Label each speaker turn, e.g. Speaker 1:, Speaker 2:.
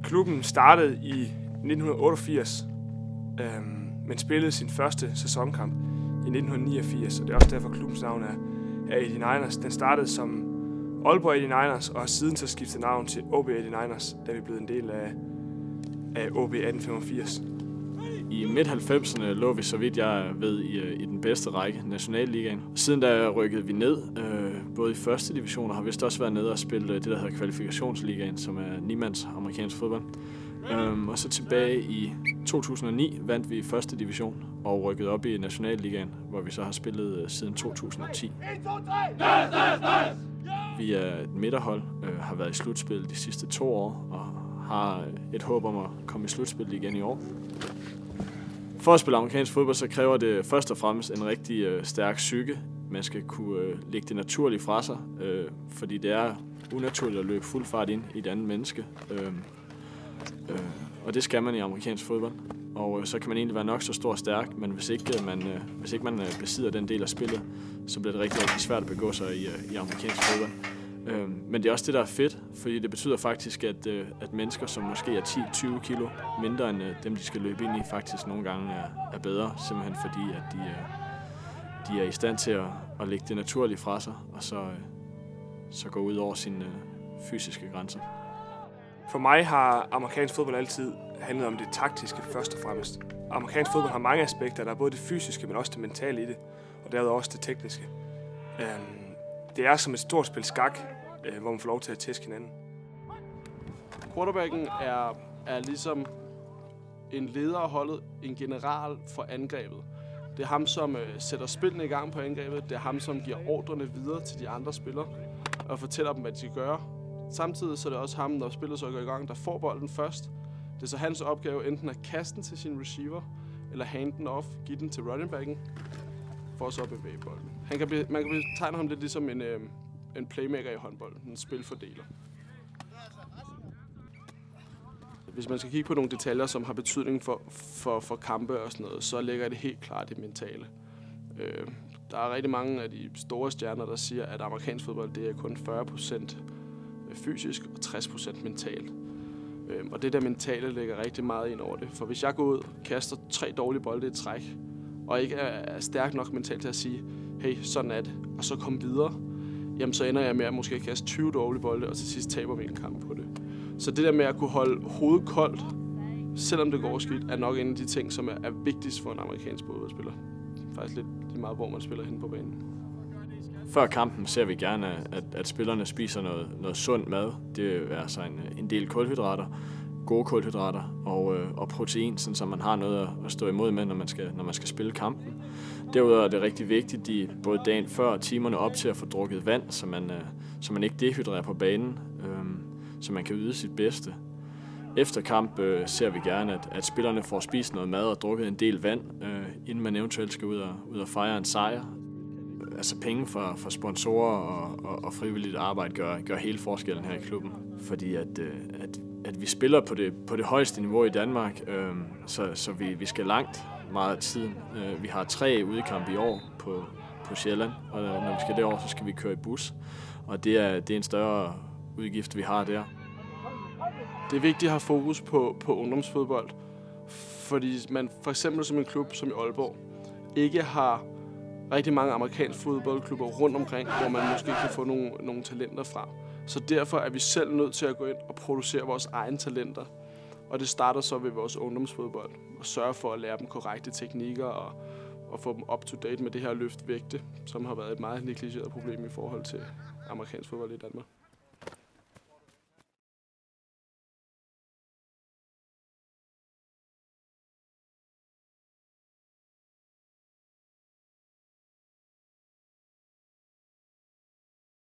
Speaker 1: Klubben startede i 1988, men spillede sin første sæsonkamp i 1989, og det er også derfor klubbens navn er 89ers. Den startede som Aalborg 89ers, og siden så skiftede navn til OB 89ers, da vi blev en del af OB 1885.
Speaker 2: I midt-90'erne lå vi, så vidt jeg ved, i den bedste række, Nationalligaen. Siden da rykkede vi ned, både i første division og har vist også været nede og spille det, der hedder Kvalifikationsligaen, som er 9-mands amerikansk fodbold. Og så tilbage i 2009 vandt vi i første division og rykkede op i Nationalligaen, hvor vi så har spillet siden 2010. Vi er et midterhold, har været i slutspil de sidste 2 år og har et håb om at komme i slutspil igen i år. For at spille amerikansk fodbold, så kræver det først og fremmest en rigtig stærk psyke. Man skal kunne lægge det naturligt fra sig, fordi det er unaturligt at løbe fuld fart ind i et andet menneske. Og det skal man i amerikansk fodbold. Og så kan man egentlig være nok så stor og stærk, men hvis ikke man besidder den del af spillet, så bliver det rigtig, rigtig svært at begå sig i amerikansk fodbold. Men det er også det, der er fedt, fordi det betyder faktisk, at mennesker, som måske er 10-20 kilo mindre end dem, de skal løbe ind i, faktisk nogle gange er bedre, simpelthen fordi, at de er i stand til at lægge det naturligt fra sig, og så gå ud over sine fysiske grænser.
Speaker 1: For mig har amerikansk fodbold altid handlet om det taktiske først og fremmest. Amerikansk fodbold har mange aspekter, der er både det fysiske, men også det mentale i det, og derudover også det tekniske. Det er som et stort spil skak, hvor man får lov til at tæske hinanden.
Speaker 3: Quarterbacken er ligesom en leder af holdet, en general for angrebet. Det er ham, som sætter spillene i gang på angrebet. Det er ham, som giver ordrene videre til de andre spillere og fortæller dem, hvad de skal gøre. Samtidig så er det også ham, når spillet så går i gang, der får bolden først. Det er så hans opgave enten at kaste den til sin receiver, eller hand den off, give den til running backen, for så at bevæge bolden. Man kan betegne ham lidt ligesom en playmaker i håndbold, en spilfordeler. Hvis man skal kigge på nogle detaljer, som har betydning for kampe og sådan noget, så ligger det helt klart det mentale. Der er rigtig mange af de store stjerner, der siger, at amerikansk fodbold det er kun 40% fysisk og 60% mentalt. Og det der mentale ligger rigtig meget ind over det. For hvis jeg går ud og kaster 3 dårlige bolde i træk, og ikke er stærk nok mentalt til at sige, hey, sådan er det, og så komme videre, jamen så ender jeg med at måske kaste 20 dårlige bolde, og til sidst taber vi en kamp på det. Så det der med at kunne holde hovedet koldt, selvom det går skidt, er nok en af de ting, som er vigtigst for en amerikansk fodboldspiller. Faktisk lidt lige meget, hvor man spiller hen på banen.
Speaker 2: Før kampen ser vi gerne, at spillerne spiser noget sund mad. Det er altså en del kulhydrater, gode kulhydrater og protein, så man har noget at stå imod med, når man skal spille kampen. Derudover er det rigtig vigtigt, både dagen før og timerne op til at få drukket vand, så man ikke dehydrerer på banen, så man kan yde sit bedste. Efter kamp ser vi gerne, at spillerne får spist noget mad og drukket en del vand, inden man eventuelt skal ud og fejre en sejr. Altså penge for sponsorer og frivilligt arbejde gør hele forskellen her i klubben. Fordi at vi spiller på det højeste niveau i Danmark, så vi skal langt meget af tiden. Vi har 3 udekampe i år på Sjælland, og når vi skal derover, så skal vi køre i bus. Og det er en større udgift, vi har der.
Speaker 3: Det er vigtigt at have fokus på ungdomsfodbold, fordi man for eksempel som en klub som i Aalborg ikke har rigtig mange amerikanske fodboldklubber rundt omkring, hvor man måske kan få nogle talenter fra. Så derfor er vi selv nødt til at gå ind og producere vores egne talenter. Og det starter så ved vores ungdomsfodbold og sørge for at lære dem korrekte teknikker og få dem up to date med det her løftvægte, som har været et meget negligeret problem i forhold til amerikansk fodbold i Danmark.